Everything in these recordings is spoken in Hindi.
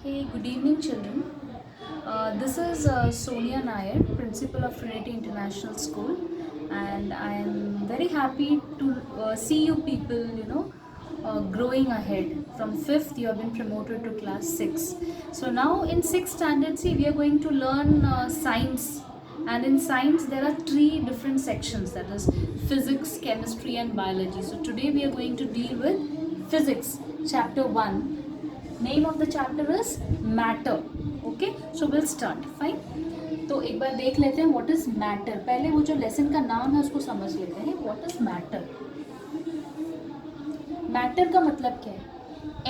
Hey, good evening, children. This is Sonia Nair, principal of Trinity International School, and I am very happy to see you people, growing ahead. From fifth, you have been promoted to class six. So now in sixth standard, see, we are going to learn science, and in science there are three different sections, that is physics, chemistry, and biology. So today we are going to deal with physics, chapter one. Name of the chapter is matter. Okay, so will start. Fine. तो एक बार देख लेते हैं व्हाट इज मैटर. पहले वो जो लेसन का नाम है उसको समझ लेते हैं. What is matter. मैटर का मतलब क्या है?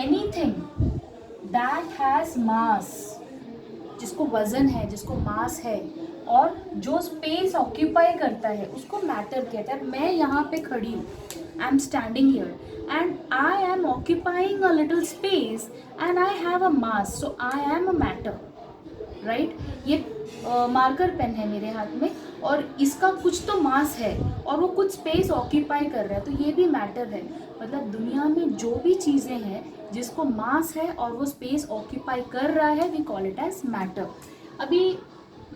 एनीथिंग दैट हैज मास, जिसको वजन है, जिसको मास है और जो स्पेस ऑक्यूपाई करता है उसको मैटर कहते हैं. मैं यहाँ पे खड़ी हूँ, I am standing here and I am occupying a little space and I have a mass, so I am a matter, right? ये मार्कर पेन है मेरे हाथ में और इसका कुछ तो मास है और वो कुछ स्पेस ऑक्यूपाई कर रहा है, तो ये भी मैटर है. मतलब दुनिया में जो भी चीज़ें हैं जिसको मास है और वो स्पेस ऑक्यूपाई कर रहा है, we call it as matter. अभी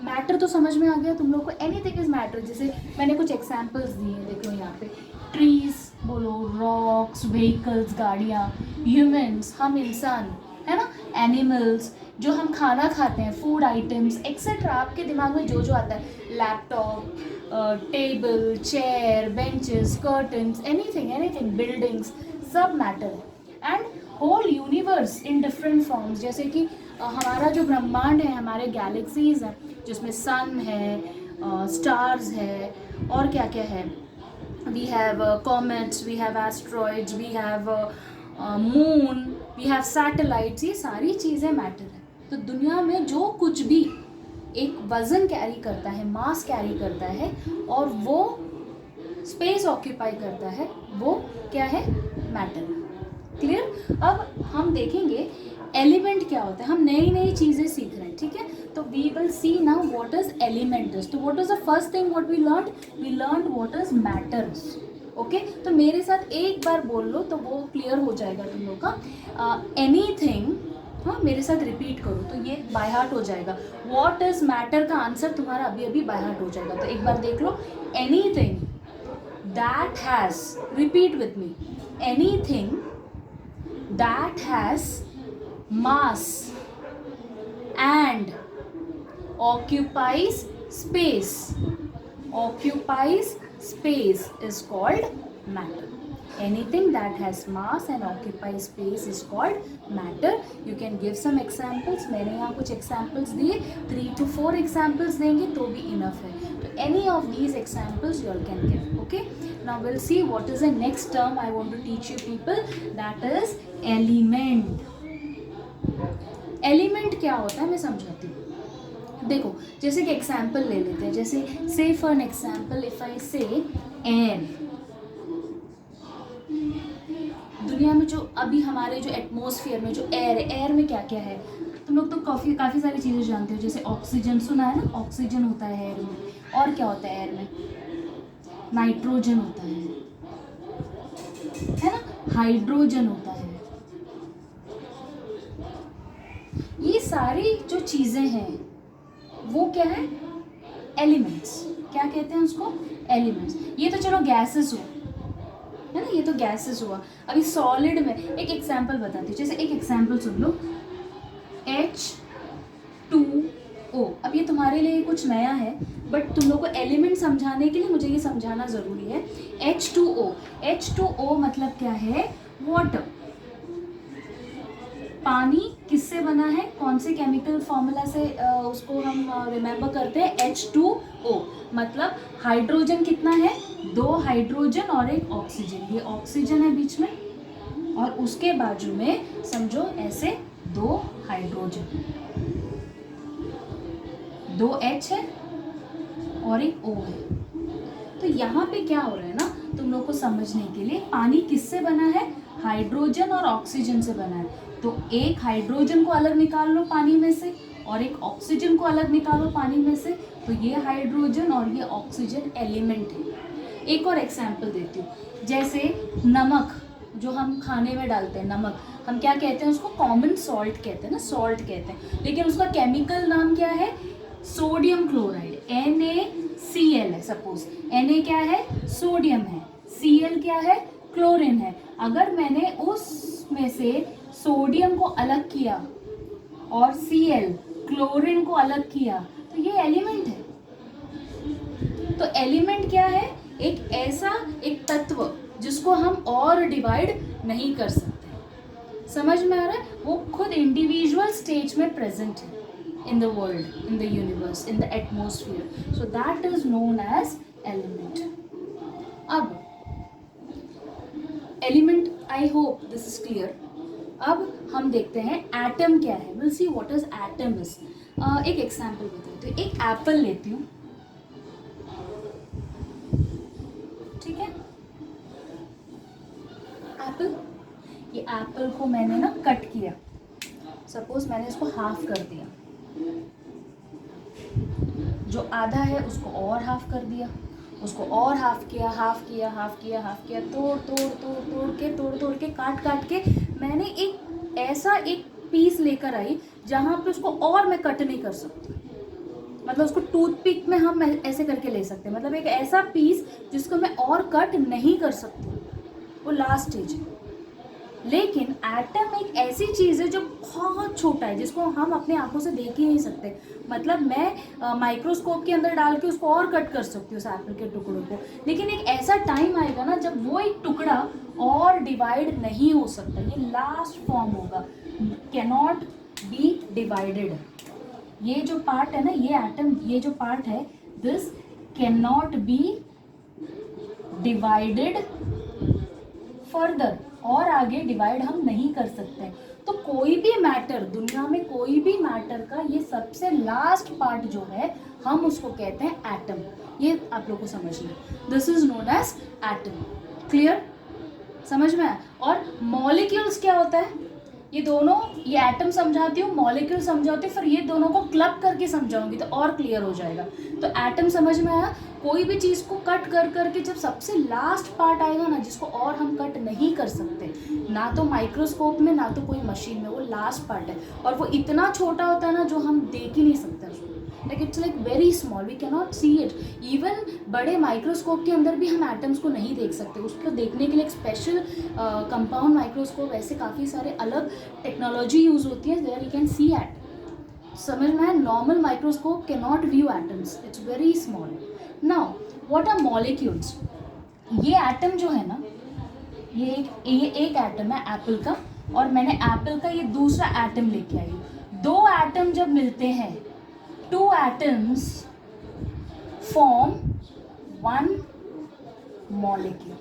मैटर तो समझ में आ गया तुम लोग को. Anything is matter. जैसे मैंने कुछ एग्जांपल्स दिए हैं, देखो यहाँ पे. ट्रीज बोलो, रॉक्स, व्हीकल्स, गाड़ियाँ, ह्यूमन्स, हम इंसान, है ना, एनिमल्स, जो हम खाना खाते हैं, फूड आइटम्स एक्सेट्रा. आपके दिमाग में जो जो आता है, laptop, table, chair, benches, curtains, anything anything, buildings, सब मैटर है. And whole universe in different forms, जैसे कि हमारा जो ब्रह्मांड है, हमारे गैलेक्सीज हैं जिसमें सन है, स्टार्स है और क्या क्या है. We have comets, we have asteroids, we have moon, we have satellites. ये सारी चीज़ें मैटर है. तो दुनिया में जो कुछ भी एक वज़न कैरी करता है, मास कैरी करता है और वो स्पेस ऑक्यूपाई करता है, वो क्या है? मैटर. क्लियर. अब हम देखेंगे एलिमेंट क्या होता है. हम नई नई चीज़ें सीख रहे हैं, ठीक है. तो we will see now what is element is. तो what is the first thing what we learn what is matters. Okay, तो मेरे साथ एक बार बोल लो तो वो क्लियर हो जाएगा तुम लोग का. एनीथिंग, हाँ, मेरे साथ रिपीट करो तो ये बाय हार्ट हो जाएगा. व्हाट इज मैटर का आंसर तुम्हारा अभी अभी बाय हार्ट हो जाएगा. तो एक बार देख लो. Anything that has, repeat with me, anything that has mass and occupies space is called matter. Anything that has mass and occupies space is called matter. You can give some examples. मैंने यहाँ कुछ examples दिए, 3 to 4 examples देंगे तो भी enough है. तो any of these examples you all can give. Okay, now we'll see what is the next term I want to teach you people. That is element. Element क्या होता है मैं समझाती हूँ. देखो, जैसे कि एग्जाम्पल ले लेते हैं. जैसे से for an example if I से एयर. दुनिया में जो अभी हमारे जो एटमॉस्फेयर में जो एयर है, एयर में क्या क्या है तुम लोग तो काफ़ी सारी चीज़ें जानते हो. जैसे ऑक्सीजन सुना है ना, ऑक्सीजन होता है एयर में. और क्या होता है एयर में? नाइट्रोजन होता है ना, हाइड्रोजन होता है. ये सारी जो चीज़ें हैं वो क्या है? एलिमेंट्स. क्या कहते हैं उसको? एलिमेंट्स. ये तो चलो गैसेस हो, है ना, ये तो गैसेस हुआ. अभी सॉलिड में एक एग्जांपल बताती हूँ. जैसे एक एग्जांपल सुन लो, H2O. अब ये तुम्हारे लिए कुछ नया है बट तुम लोग को एलिमेंट समझाने के लिए मुझे ये समझाना ज़रूरी है. H2O. H2O मतलब क्या है? वाटर. पानी किससे बना है? कौन से केमिकल फॉर्मूला से उसको हम रिमेंबर करते हैं? H2O. मतलब हाइड्रोजन कितना है? 2 हाइड्रोजन और 1 ऑक्सीजन. ये ऑक्सीजन है बीच में और उसके बाजू में समझो ऐसे 2 हाइड्रोजन, 2 H है और 1 O है. तो यहाँ पे क्या हो रहा है ना, तुम लोग को समझने के लिए, पानी किससे बना है? हाइड्रोजन और ऑक्सीजन से बना है. तो एक हाइड्रोजन को अलग निकाल लो पानी में से और एक ऑक्सीजन को अलग निकालो पानी में से, तो ये हाइड्रोजन और ये ऑक्सीजन एलिमेंट है. एक और एग्जांपल देती हूँ. जैसे नमक, जो हम खाने में डालते हैं नमक, हम क्या कहते हैं उसको? कॉमन सॉल्ट कहते हैं ना, सॉल्ट कहते हैं, लेकिन उसका केमिकल नाम क्या है? सोडियम क्लोराइड, NaCl है। सपोज Na क्या है? सोडियम है, Cl क्या है? क्लोरीन है। अगर मैंने उसमें से सोडियम को अलग किया और Cl क्लोरीन को अलग किया तो ये एलिमेंट है। तो एलिमेंट क्या है? एक ऐसा एक तत्व जिसको हम और डिवाइड नहीं कर सकते। समझ में आ रहा है? वो खुद इंडिविजुअल स्टेज में प्रेजेंट है in the world, in the universe, in the atmosphere. So that is known as element. अब element, I hope this is clear. अब हम देखते हैं एटम क्या है। We'll see what is atom is. एक एग्जाम्पल बताते हैं। एक एप्पल लेती हूँ, ठीक है? एप्पल, ये एप्पल को मैंने ना कट किया। सपोज मैंने इसको हाफ कर दिया, जो आधा है उसको और हाफ कर दिया, उसको और हाफ किया, हाफ किया, हाफ किया, हाफ किया, तोड़ तोड़ तोड़ तोड़ के काट काट के मैंने एक ऐसा एक पीस लेकर आई जहाँ पे उसको और मैं कट नहीं कर सकती। मतलब उसको टूथपिक में हम ऐसे करके ले सकते हैं, मतलब एक ऐसा पीस जिसको मैं और कट नहीं कर सकती, वो लास्ट स्टेज है। लेकिन एटम एक ऐसी चीज़ है जो बहुत छोटा है, जिसको हम अपने आंखों से देख ही नहीं सकते। मतलब मैं माइक्रोस्कोप के अंदर डाल के उसको और कट कर सकती हूँ उस एप्पल के टुकड़ों को, लेकिन एक ऐसा टाइम आएगा ना जब वो एक टुकड़ा और डिवाइड नहीं हो सकता, ये लास्ट फॉर्म होगा, कैनॉट बी डिवाइडेड। ये जो पार्ट है ना, ये एटम, ये जो पार्ट है, this can not be divided further, और आगे डिवाइड हम नहीं कर सकते। तो कोई भी मैटर, दुनिया में कोई भी मैटर का ये सबसे लास्ट पार्ट जो है, हम उसको कहते हैं एटम। ये आप लोग को समझना, this is known as atom. Clear? समझ में आया? और मॉलिक्यूल्स क्या होता है? ये दोनों, ये एटम समझाती हूँ, मॉलिक्यूल समझाती हूँ, फिर ये दोनों को क्लब करके समझाऊंगी तो और क्लियर हो जाएगा। तो एटम समझ में आया? कोई भी चीज़ को कट कर करके जब सबसे लास्ट पार्ट आएगा ना, जिसको और हम कट नहीं कर सकते, ना तो माइक्रोस्कोप में ना तो कोई मशीन में, वो लास्ट पार्ट है, और वो इतना छोटा होता है ना जो हम देख ही नहीं सकते उसको। Like it's like very small, we can not see it. Even बड़े माइक्रोस्कोप के अंदर भी हम एटम्स को नहीं देख सकते, उसको देखने के लिए एक स्पेशल कंपाउंड माइक्रोस्कोप, ऐसे काफ़ी सारे अलग टेक्नोलॉजी यूज़ होती है, where you can see it. समझ में? Normal microscope can not view atoms, it's very small. Now what are molecules? ये एटम जो है ना, ये एक एटम है एप्पल का, और मैंने एप्पल का ये दूसरा एटम लेके आई। दो एटम जब मिलते हैं, two atoms form one molecule।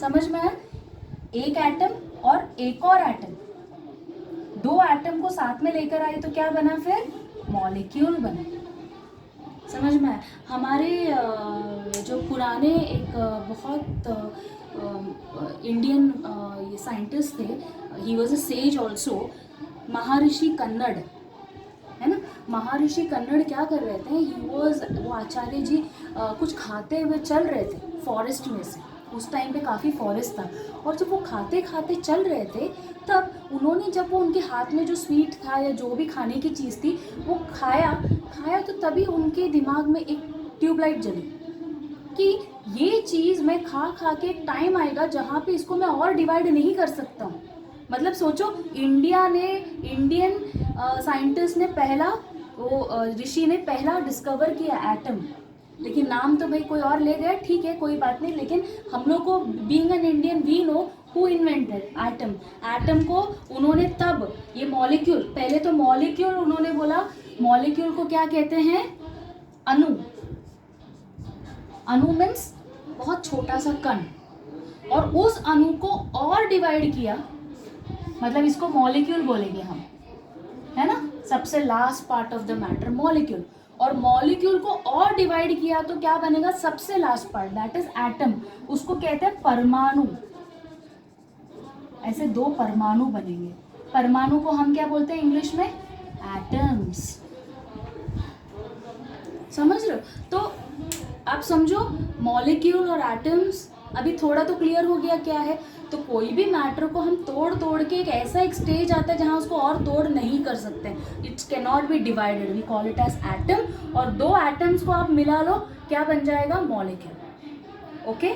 समझ में आया? एक एटम और एक और एटम, दो एटम को साथ में लेकर आई तो क्या बना? फिर मॉलिक्यूल बना। समझ में आया? हमारे जो पुराने एक बहुत इंडियन ये साइंटिस्ट थे, he was a says also, महर्षि कन्नड़, है ना? महर्षि कन्नड़ क्या कर रहे थे? वो आचार्य जी कुछ खाते हुए चल रहे थे फॉरेस्ट में से, उस टाइम पे काफ़ी फॉरेस्ट था, और जब वो खाते खाते चल रहे थे तब उन्होंने, जब वो उनके हाथ में जो स्वीट था या जो भी खाने की चीज़ थी वो खाया तो तभी उनके दिमाग में एक ट्यूबलाइट जली कि ये चीज़ मैं खा के एक टाइम आएगा जहाँ पे इसको मैं और डिवाइड नहीं कर सकता हूँ। मतलब सोचो, इंडियन साइंटिस्ट ने पहला, वो ऋषि ने पहला डिस्कवर किया एटम, लेकिन नाम तो भाई कोई और ले गया, ठीक है कोई बात नहीं, लेकिन हम लोग को being an Indian we know who invented atom. Atom को उन्होंने तब, ये मॉलिक्यूल, पहले तो मॉलिक्यूल उन्होंने बोला, मॉलिक्यूल को क्या कहते हैं? अणु। अणु मीन्स बहुत छोटा सा कण, और उस अणु को और डिवाइड किया, मतलब इसको मॉलिक्यूल बोलेंगे हम, है ना? सबसे last part of the matter molecule, और मॉलिक्यूल को और डिवाइड किया तो क्या बनेगा? सबसे last part, that is atom. उसको कहते हैं परमाणु। ऐसे दो परमाणु बनेंगे। परमाणु को हम क्या बोलते हैं इंग्लिश में? एटम्स। समझ रहे हो? तो आप समझो, मॉलिक्यूल और एटम्स अभी थोड़ा तो क्लियर हो गया क्या है। तो कोई भी मैटर को हम तोड़ तोड़ के एक स्टेज आता है जहाँ उसको और तोड़ नहीं कर सकते, it's can not be divided, we call it as atom. और दो एटम्स को आप मिला लो, क्या बन जाएगा, मॉलिक्यूल। ओके